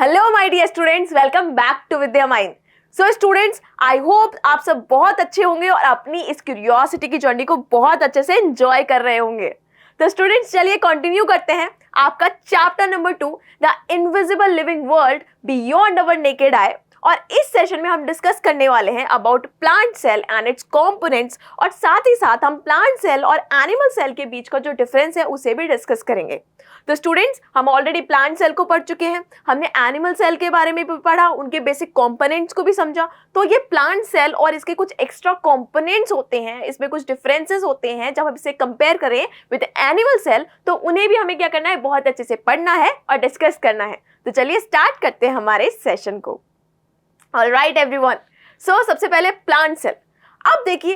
Hello my dear students, welcome back to Vidya mind. So students, I hope आप सब बहुत अच्छे होंगे और अपनी इस क्यूरियोसिटी की जर्नी को बहुत अच्छे से एंजॉय कर रहे होंगे। तो स्टूडेंट्स, चलिए कंटिन्यू करते हैं आपका chapter number 2, the invisible living world beyond our naked eye. और इस सेशन में हम डिस्कस करने वाले हैं about plant cell and its components, और साथ ही साथ हम प्लांट सेल और एनिमल सेल के बीच का जो डिफरेंस है उसे भी डिस्कस करेंगे। तो स्टूडेंट्स, हम ऑलरेडी प्लांट सेल को पढ़ चुके हैं, हमने एनिमल सेल के बारे में भी पढ़ा, उनके बेसिक कंपोनेंट्स को भी समझा। तो ये प्लांट सेल और इसके कुछ एक्स्ट्रा कंपोनेंट्स होते हैं, इसमें कुछ डिफरेंसेस होते हैं। जब हम इसे कंपेयर करें विद एनिमल सेल तो उन्हें भी हमें क्या करना है, बहुत अच्छे से पढ़ना है और डिस्कस करना है। तो चलिए स्टार्ट करते हैं हमारे सेशन को। ऑलराइट एवरीवन, सो सबसे पहले प्लांट सेल। अब देखिए,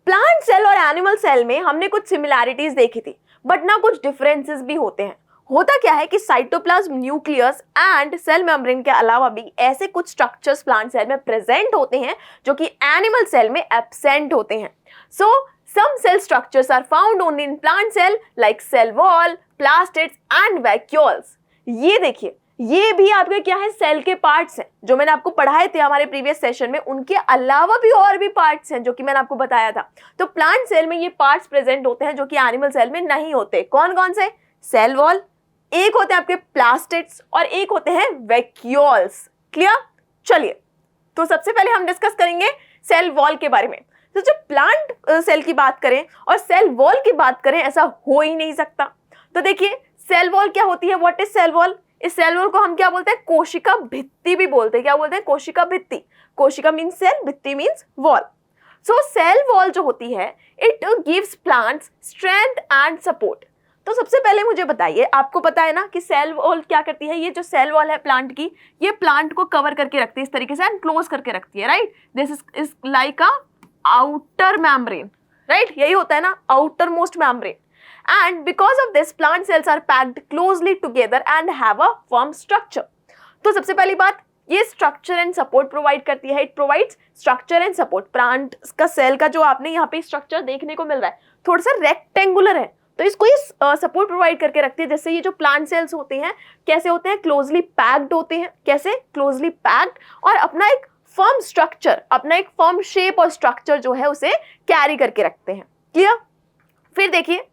प्लांट सेल और एनिमल सेल में हमने कुछ सिमिलैरिटीज देखी थी, बट ना कुछ डिफरेंसेस भी होते हैं। होता क्या है कि cytoplasm, nucleus and cell membrane के अलावा भी ऐसे कुछ स्ट्रक्चर्स प्लांट सेल में प्रेजेंट होते हैं जो कि एनिमल सेल में एब्सेंट होते हैं। So some cell structures are found only in plant cell like cell wall, plastids and vacuoles. ये देखिए, ये भी आपके क्या है, सेल के पार्ट्स हैं जो मैंने आपको पढ़ाए थे हमारे प्रीवियस सेशन में। उनके अलावा भी और भी पार्ट्स हैं जो कि मैंने आपको बताया था। तो प्लांट सेल में ये पार्ट्स प्रेजेंट होते हैं जो कि एनिमल सेल में नहीं होते। कौन कौन से? सेल वॉल, एक होते हैं आपके प्लास्टिड्स और एक होते हैं वैक्यूल्स। क्लियर? चलिए, तो सबसे पहले हम डिस्कस करेंगे सेल वॉल के बारे में। तो जब प्लांट सेल की बात करें और सेल वॉल की बात करें, ऐसा हो ही नहीं सकता। तो देखिए, सेल वॉल क्या होती है? What is cell wall? इस सेल वॉल को हम क्या बोलते हैं? कोशिका भित्ति भी बोलते हैं। क्या बोलते हैं? कोशिका भित्ति। कोशिका मीन्स सेल, भित्ति मीन्स वॉल। सो सेल वॉल जो होती है, it gives plants strength and support. तो सबसे पहले मुझे बताइए, आपको पता है ना कि सेल वॉल क्या करती है? ये जो सेल वॉल है प्लांट की, ये प्लांट को कवर करके रखती है इस तरीके से एंड क्लोज करके रखती है, right? This is like a outer membrane, right? यही होता है ना, outer most membrane. And because of this, plant cells are packed closely together and have a firm structure. तो सबसे पहली बात, ये स्ट्रक्चर एंड सपोर्ट प्रोवाइड करती है। It provides structure and support. Plant का सेल का जो आपने यहाँ पे स्ट्रक्चर देखने को मिल रहा है, थोड़ा सा रेक्टेंगुलर है, तो इसको ये सपोर्ट प्रोवाइड करके रखती है। जैसे ये जो प्लांट सेल्स होते हैं, कैसे होते हैं? क्लोजली पैक्ड होते हैं। कैसे? क्लोजली पैक्ड, और अपना एक फर्म स्ट्रक्चर, अपना एक फर्म शेप और स्ट्रक्चर जो है उसे कैरी करके रखते हैं। क्लियर? फिर देखिए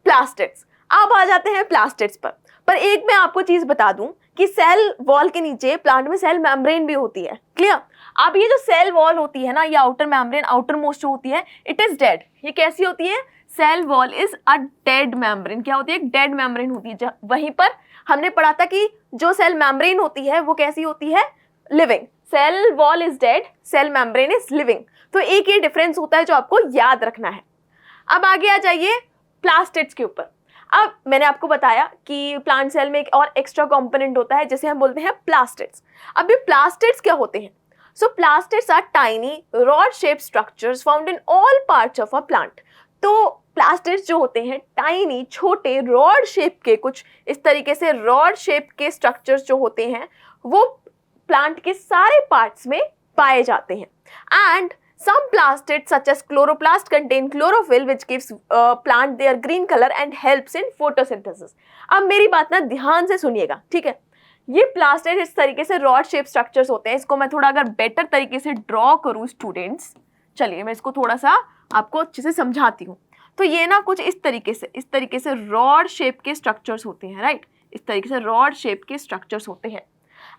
प्लास्टिड्स। अब आ जाते हैं प्लास्टिड्स पर एक मैं आपको चीज बता दूं कि सेल वॉल के नीचे प्लांट में सेल मेम्ब्रेन भी होती है। क्लियर? अब ये जो सेल वॉल होती है ना, ये आउटर मेम्ब्रेन, आउटर मोस्ट होती है, इट इज डेड। ये कैसी होती है? Cell wall is a dead membrane. क्या होती है? एक डेड मेम्ब्रेन होती है। वहीं पर हमने पढ़ा था कि जो सेल मेम्ब्रेन होती है वो कैसी होती है? Living. Cell wall is dead, cell membrane is living. तो एक ये डिफरेंस होता है जो आपको याद रखना है। अब आगे आ जाइए प्लास्टिड्स के ऊपर। अब मैंने आपको बताया कि प्लांट सेल में एक और एक्स्ट्रा कंपोनेंट होता है जिसे हम बोलते हैं प्लास्टिड्स। अब ये प्लास्टिड्स क्या होते हैं? So plastids are tiny rod shape structures found in all parts of a plant. तो प्लास्टिड्स जो होते हैं, टाइनी छोटे रॉड शेप के, कुछ इस तरीके से रॉड शेप के स्ट्रक्चर्स जो होते हैं वो प्लांट के सारे पार्ट्स में पाए जाते हैं। And some plastids such as chloroplast contain chlorophyll which gives plant their green color and helps in photosynthesis. अब मेरी बात ना ध्यान से सुनिएगा, ठीक है? ये प्लास्टिड इस तरीके से रॉड शेप स्ट्रक्चर्स होते हैं। इसको मैं थोड़ा अगर बेटर तरीके से ड्रॉ करूँ स्टूडेंट्स, चलिए मैं इसको थोड़ा सा आपको अच्छे से समझाती हूँ। तो ये ना कुछ इस तरीके से रॉड शेप के स्ट्रक्चर्स होते हैं, राइट? इस तरीके से रॉड शेप के स्ट्रक्चर्स होते हैं।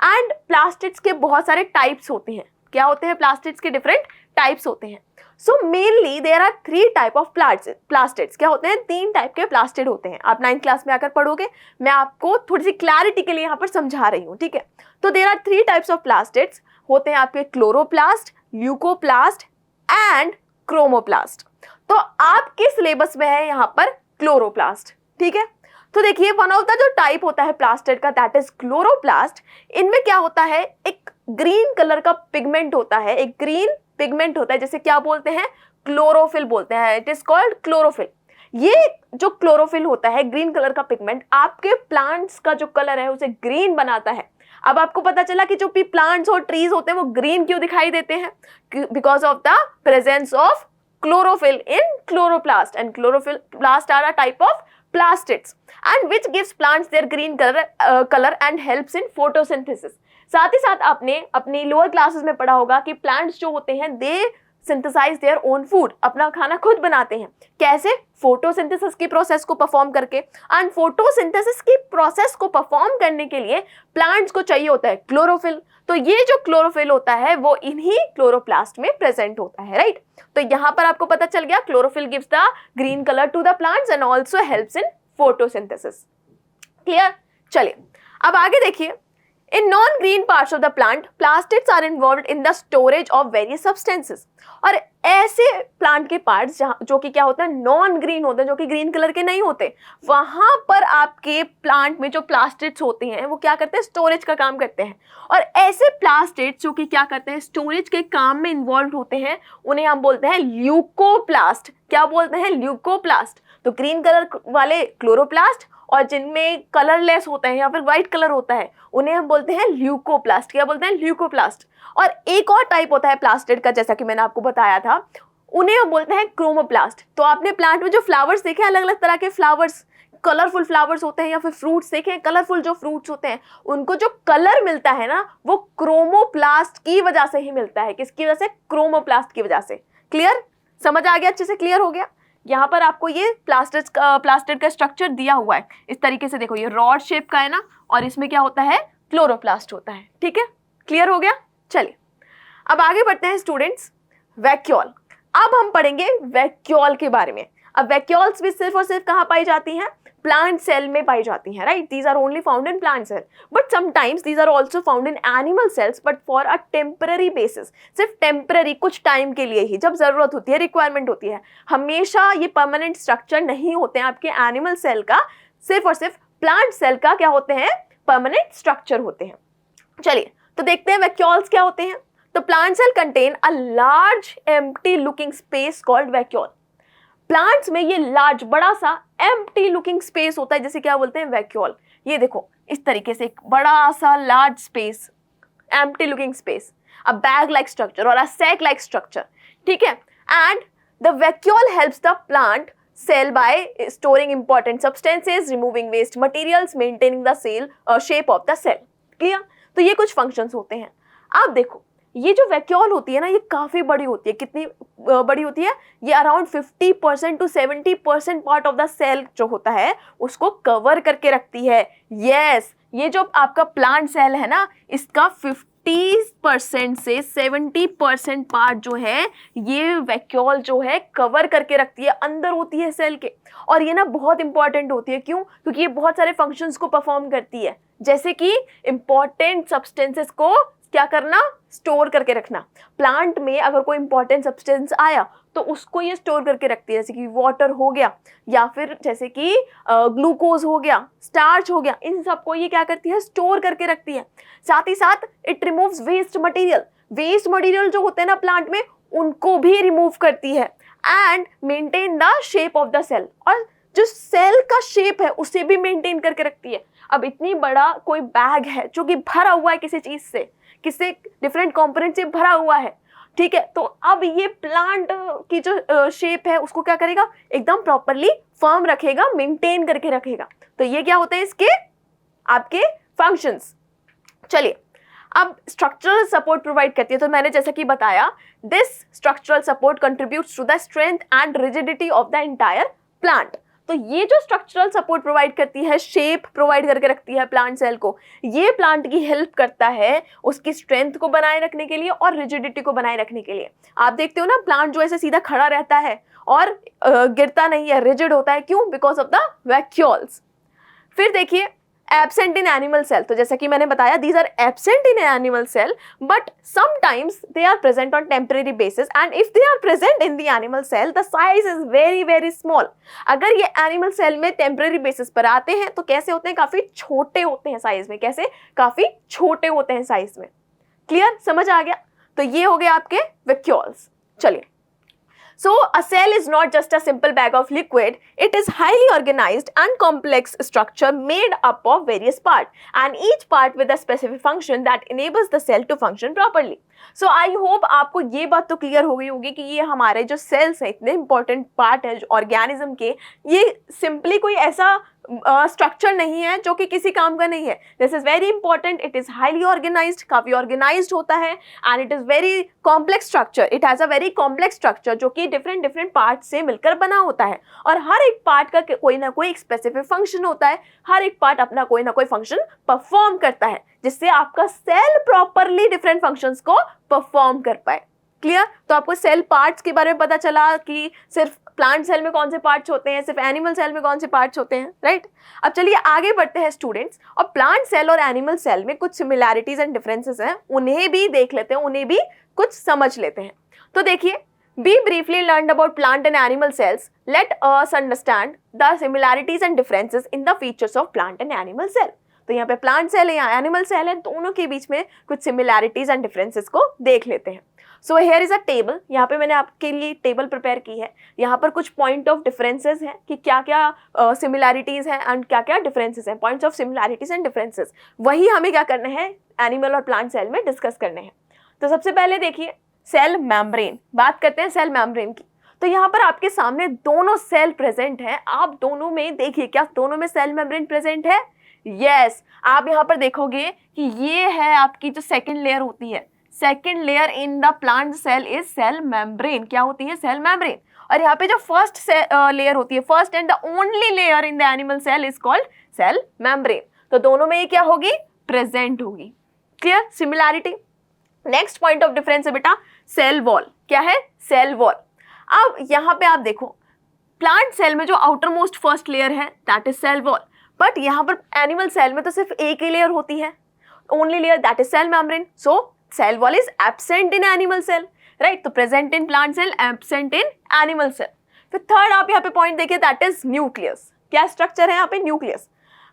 एंड प्लास्टिड्स के बहुत सारे टाइप्स होते हैं। क्या होते हैं? प्लास्टिड्स के डिफरेंट टाइप्स होते हैं। So mainly there are 3 type of plastids. क्या होते हैं? 3 टाइप के प्लास्टिड होते हैं। आप 9th क्लास में आकर पढ़ोगे, मैं आपको थोड़ी सी क्लैरिटी के लिए यहाँ पर समझा रही हूँ, ठीक है? तो there are 3 types of plastids होते हैं आपके, क्लोरोप्लास्ट, ल्यूकोप्लास्ट एंड क्रोमोप्लास्ट। तो आपके सिलेबस में है यहाँ पर क्लोरोप्लास्ट, ठीक है? तो देखिए, वन ऑफ द जो टाइप होता है प्लास्टिड का, दैट इज क्लोरोप्लास्ट। इनमें क्या होता है? एक ग्रीन कलर का पिगमेंट होता है, एक ग्रीन पिगमेंट होता है, जैसे क्या बोलते हैं? क्लोरोफिल बोलते हैं। It is called chlorophyll. ये जो क्लोरोफिल होता है, ग्रीन कलर का पिगमेंट, आपके प्लांट्स का जो कलर है उसे ग्रीन बनाता है। अब आपको पता चला कि जो भी प्लांट्स और ट्रीज होते हैं वो ग्रीन क्यों दिखाई देते हैं? Because of the presence of chlorophyll in chloroplast, and chloroplast are a type of plastids and which gives plants their green color and helps in photosynthesis. साथ ही साथ आपने अपनी लोअर क्लासेस में पढ़ा होगा कि प्लांट्स जो होते हैं दे सिंथेसाइज देयर ओन फूड, अपना खाना खुद बनाते हैं। कैसे? फोटोसिंथेसिस की प्रोसेस को परफॉर्म करके। एंड फोटोसिंथेसिस की प्रोसेस को परफॉर्म करने के लिए प्लांट्स को चाहिए होता है क्लोरोफिल। तो ये जो क्लोरोफिल होता है वो इन्हीं क्लोरोप्लास्ट में प्रेजेंट होता है, राइट? तो यहाँ पर आपको पता चल गया chlorophyll gives the green colour to the plants and also helps in photosynthesis. Clear? चलिए अब आगे देखिए। In non-green parts of the plant, plastids are involved in the storage of various substances. और ऐसे प्लांट के पार्ट्स जो कि क्या होते हैं, नॉन ग्रीन होते हैं, जो कि ग्रीन कलर के नहीं होते, वहां पर आपके प्लांट में जो प्लास्टिड्स होते हैं वो क्या करते हैं, स्टोरेज का काम करते हैं। और ऐसे प्लास्टिड्स जो कि क्या करते हैं, स्टोरेज के काम में इन्वॉल्व होते हैं, उन्हें हम बोलते हैं ल्यूकोप्लास्ट। क्या बोलते हैं? ल्यूकोप्लास्ट। तो ग्रीन कलर वाले क्लोरोप्लास्ट और जिनमें कलरलेस होते हैं या फिर व्हाइट कलर होता है उन्हें हम बोलते हैं ल्यूकोप्लास्ट। क्या बोलते हैं? ल्यूकोप्लास्ट। और एक और टाइप होता है प्लास्टिड का, जैसा कि मैंने आपको बताया था, उन्हें हम बोलते हैं क्रोमोप्लास्ट। तो आपने प्लांट में जो फ्लावर्स देखे, अलग अलग तरह के फ्लावर्स, कलरफुल फ्लावर्स होते हैं या फिर फ्रूट्स देखे, कलरफुल जो फ्रूट्स होते हैं उनको जो कलर मिलता है ना वो क्रोमोप्लास्ट की वजह से ही मिलता है। किसकी वजह से? क्रोमोप्लास्ट की वजह से। क्लियर? समझ आ गया? अच्छे से क्लियर हो गया? यहाँ पर आपको ये प्लास्टिड का स्ट्रक्चर दिया हुआ है इस तरीके से। देखो ये रॉड शेप का है ना, और इसमें क्या होता है, क्लोरोप्लास्ट होता है। ठीक है, क्लियर हो गया? चलिए अब आगे बढ़ते हैं स्टूडेंट्स, वैक्यूल। अब हम पढ़ेंगे वैक्यूल के बारे में। अब वैक्यूल्स भी सिर्फ और सिर्फ कहाँ पाई जाती हैं? प्लांट सेल में पाई जाती हैं, right? These are only found in plant cell, but sometimes these are also found in animal cells, but for a temporary basis. सिर्फ टेम्पररी, कुछ टाइम के लिए ही, जब जरूरत होती है, रिक्वायरमेंट होती है। हमेशा ये परमानेंट स्ट्रक्चर नहीं होते हैं आपके एनिमल सेल का, सिर्फ और सिर्फ प्लांट सेल का क्या होते हैं, परमानेंट स्ट्रक्चर होते हैं। चलिए तो देखते हैं वैक्यूल्स क्या होते हैं। तो plant cell contain a large empty looking space called vacuole. Plants में ये लार्ज, बड़ा सा एम्प्टी लुकिंग स्पेस होता है, जैसे क्या बोलते हैं, वैक्यूल। ये देखो इस तरीके से एक बड़ा सा large space, empty looking space, अ बैग लाइक स्ट्रक्चर और अ सैक लाइक स्ट्रक्चर। ठीक है, and the vacuole helps the plant cell by storing important substances, removing waste materials, maintaining the cell shape of the cell. Clear? तो ये कुछ functions होते हैं। अब देखो ये जो वैक्यूल होती है ना, ये काफ़ी बड़ी होती है। कितनी बड़ी होती है? ये around 50% to 70% part of the cell जो होता है उसको कवर करके रखती है। यस, ये जो आपका प्लांट सेल है ना, इसका 50% से 70% पार्ट जो है ये वैक्यूल जो है कवर करके रखती है, अंदर होती है सेल के। और ये ना बहुत इंपॉर्टेंट होती है। क्यों? क्योंकि ये बहुत सारे फंक्शंस को परफॉर्म करती है, जैसे कि इंपॉर्टेंट सब्सटेंसेस को क्या करना, स्टोर करके रखना। प्लांट में अगर कोई इंपॉर्टेंट सब्सटेंस आया तो उसको ये स्टोर करके रखती है, जैसे कि वाटर हो गया या फिर जैसे कि ग्लूकोज हो गया, स्टार्च हो गया, इन सबको ये क्या करती है, स्टोर करके रखती है। साथ ही साथ it removes waste material. Waste material जो होते हैं ना प्लांट में, उनको भी रिमूव करती है। And maintain the shape of the cell, और जो सेल का शेप है उसे भी मेंटेन करके रखती है। अब इतनी बड़ा कोई बैग है जो कि भरा हुआ है किसी चीज से, किसी डिफरेंट कंपोनेंट से भरा हुआ है, ठीक है, तो अब ये प्लांट की जो शेप है उसको क्या करेगा, एकदम प्रॉपरली फर्म रखेगा, मेंटेन करके रखेगा। तो ये क्या होते हैं इसके आपके फंक्शंस। चलिए अब स्ट्रक्चरल सपोर्ट प्रोवाइड करती है। तो मैंने जैसा कि बताया, this structural support contributes to the strength and rigidity of the entire plant. तो ये जो स्ट्रक्चरल सपोर्ट प्रोवाइड करती है, शेप प्रोवाइड करके रखती है प्लांट सेल को, ये प्लांट की हेल्प करता है उसकी स्ट्रेंथ को बनाए रखने के लिए और रिजिडिटी को बनाए रखने के लिए। आप देखते हो ना प्लांट जो ऐसे सीधा खड़ा रहता है और गिरता नहीं है, रिजिड होता है। क्यों? Because of the vacuoles. फिर देखिए एब्सेंट इन एनिमल सेल। तो जैसा कि मैंने बताया, these are absent in animal cell but sometimes they are present on temporary basis, and if they are present in the animal cell the size is very very small. अगर ये animal cell में temporary basis पर आते हैं तो कैसे होते हैं, काफी छोटे होते हैं साइज में। कैसे? काफी छोटे होते हैं साइज में। क्लियर? समझ आ गया? तो ये हो गए आपके वैक्यूल्स। चलिए, so a cell is not just a simple bag of liquid, it is highly organized and complex structure made up of various parts, and each part with a specific function that enables the cell to function properly. So I hope आपको ये बात तो clear हो गई होगी कि ये हमारे जो सेल्स हैं, इतने इंपॉर्टेंट पार्ट है ऑर्गेनिज्म के, ये सिंपली कोई ऐसा स्ट्रक्चर नहीं है जो कि किसी काम का नहीं है. This is very important. It is highly organised, काफी ऑर्गेनाइज्ड होता है, and it is very complex structure. It has a very complex structure जो कि डिफरेंट डिफरेंट पार्ट से मिलकर बना होता है, और हर एक पार्ट का कोई ना कोई स्पेसिफिक फंक्शन होता है. हर एक पार्ट अपना कोई ना कोई फंक्शन परफॉर्म करता है, जिससे आपका सेल प्रॉपरली डिफरेंट फंक्शंस को परफॉर्म कर पाए. क्लियर? तो आपको सेल पार्ट्स के बारे में पता चला कि सिर्फ प्लांट सेल में कौन से पार्ट्स होते हैं, सिर्फ एनिमल सेल में कौन से पार्ट्स होते हैं, राइट? अब चलिए आगे बढ़ते हैं स्टूडेंट्स, और प्लांट सेल और एनिमल सेल में कुछ सिमिलैरिटीज एंड डिफरेंसेस हैं, उन्हें भी देख लेते हैं, उन्हें भी कुछ समझ लेते हैं. तो देखिए, we briefly learned about plant and animal cells. Let us understand the similarities and differences in the features of plant and animal cell. तो यहाँ पे प्लांट सेल है, यहाँ एनिमल सेल है, दोनों के बीच में कुछ सिमिलैरिटीज एंड डिफरेंसेस को देख लेते हैं. So here is a table. यहाँ पे मैंने आपके लिए टेबल प्रिपेयर की है. यहाँ पर कुछ पॉइंट ऑफ डिफरेंसेस हैं कि क्या क्या सिमिलैरिटीज हैं एंड क्या क्या डिफरेंसेस हैं. Points of similarities and differences, वही हमें क्या करने हैं एनिमल और प्लांट सेल में डिस्कस करने हैं. तो सबसे पहले देखिए सेल मेम्ब्रेन. बात करते हैं सेल मेम्ब्रेन की. तो यहाँ पर आपके सामने दोनों सेल प्रेजेंट हैं. आप दोनों में देखिए, क्या दोनों में सेल मेम्ब्रेन प्रेजेंट है? यस. आप यहाँ पर देखोगे कि ये है आपकी जो सेकेंड लेयर होती है. Second layer in the plant cell is cell membrane. क्या होती है? Cell membrane. और यहाँ पे जो फर्स्ट लेयर होती है, first and the only layer in the animal cell is called cell membrane. तो दोनों में ये क्या होगी? प्रेजेंट होगी. Clear? Similarity. Next point of difference है बेटा सेल वॉल. क्या है? Cell wall. अब यहाँ पे आप देखो, प्लांट सेल में जो आउटर मोस्ट फर्स्ट लेयर है that is cell wall, but यहाँ पर एनिमल सेल में तो सिर्फ एक ही लेयर होती है, only layer, that is cell membrane. So cell wall is absent in animal cell, right? तो present in plant cell, absent in animal cell. फिर थर्ड आप यहाँ पे पॉइंट देखिए दैट इज न्यूक्लियस. क्या स्ट्रक्चर है यहाँ पे? न्यूक्लियस.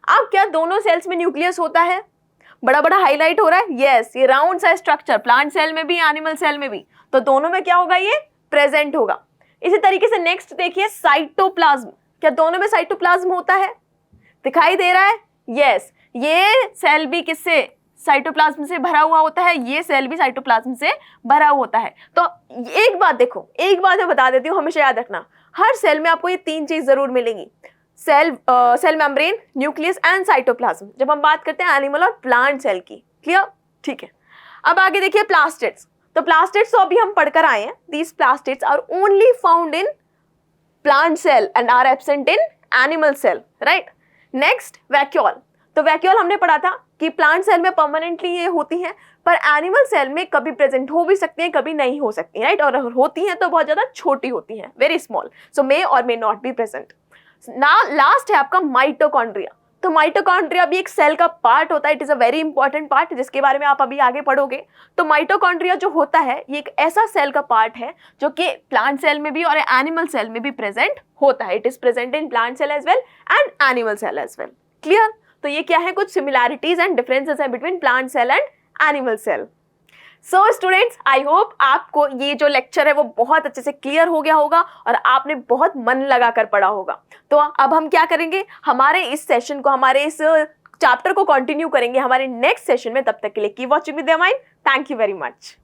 अब क्या दोनों सेल्स में न्यूक्लियस होता है? बड़ा बड़ा हाईलाइट हो रहा है. यस, ये राउंड सा स्ट्रक्चर प्लांट सेल में भी, एनिमल सेल में भी. तो दोनों में क्या होगा? ये प्रेजेंट होगा. इसी तरीके से नेक्स्ट देखिए साइटोप्लाज्म. क्या दोनों में साइटोप्लाज्म होता है? दिखाई दे रहा है? यस. ये सेल भी किससे? साइटोप्लाज्म से भरा हुआ होता है. ये सेल भी साइटोप्लाज्म से भरा हुआ होता है. तो एक बात देखो, एक बात मैं बता देती हूँ, हमेशा याद रखना, हर सेल में आपको ये तीन चीज जरूर मिलेंगी. Cell membrane, nucleus and cytoplasm, जब हम बात करते हैं एनिमल और प्लांट सेल की. क्लियर? ठीक है. अब आगे देखिए प्लास्टिड्स. तो प्लास्टिड्स तो अभी हम पढ़कर आए हैं. These plastids are only found in plant cell and are absent in animal cell, right? Next vacuole. तो वैक्यूल हमने पढ़ा था कि प्लांट सेल में परमानेंटली ये होती हैं, पर एनिमल सेल में कभी प्रेजेंट हो भी सकती हैं, कभी नहीं हो सकती हैं, राइट? और अगर होती हैं तो बहुत ज्यादा छोटी होती हैं, वेरी स्मॉल. सो मे और may not be present. Last है आपका माइटोकॉन्ड्रिया. तो माइटोकॉन्ड्रिया भी एक सेल का पार्ट होता है. It is a very important part, जिसके बारे में आप अभी आगे पढ़ोगे. तो माइटोकॉन्ड्रिया जो होता है, ये एक ऐसा सेल का पार्ट है जो कि प्लांट सेल में भी और एनिमल सेल में भी प्रेजेंट होता है. It is present in plant cell as well and animal cell as well. Clear? तो ये क्या है? कुछ सिमिलैरिटीज एंड डिफरेंसेस हैं between plant cell and animal cell. So students, I hope आपको ये जो लेक्चर है वो बहुत अच्छे से क्लियर हो गया होगा और आपने बहुत मन लगा कर पढ़ा होगा. तो अब हम क्या करेंगे, हमारे इस सेशन को, हमारे इस चैप्टर को कंटिन्यू करेंगे हमारे नेक्स्ट सेशन में. तब तक के लिए keep watching with your mind. Thank you very much.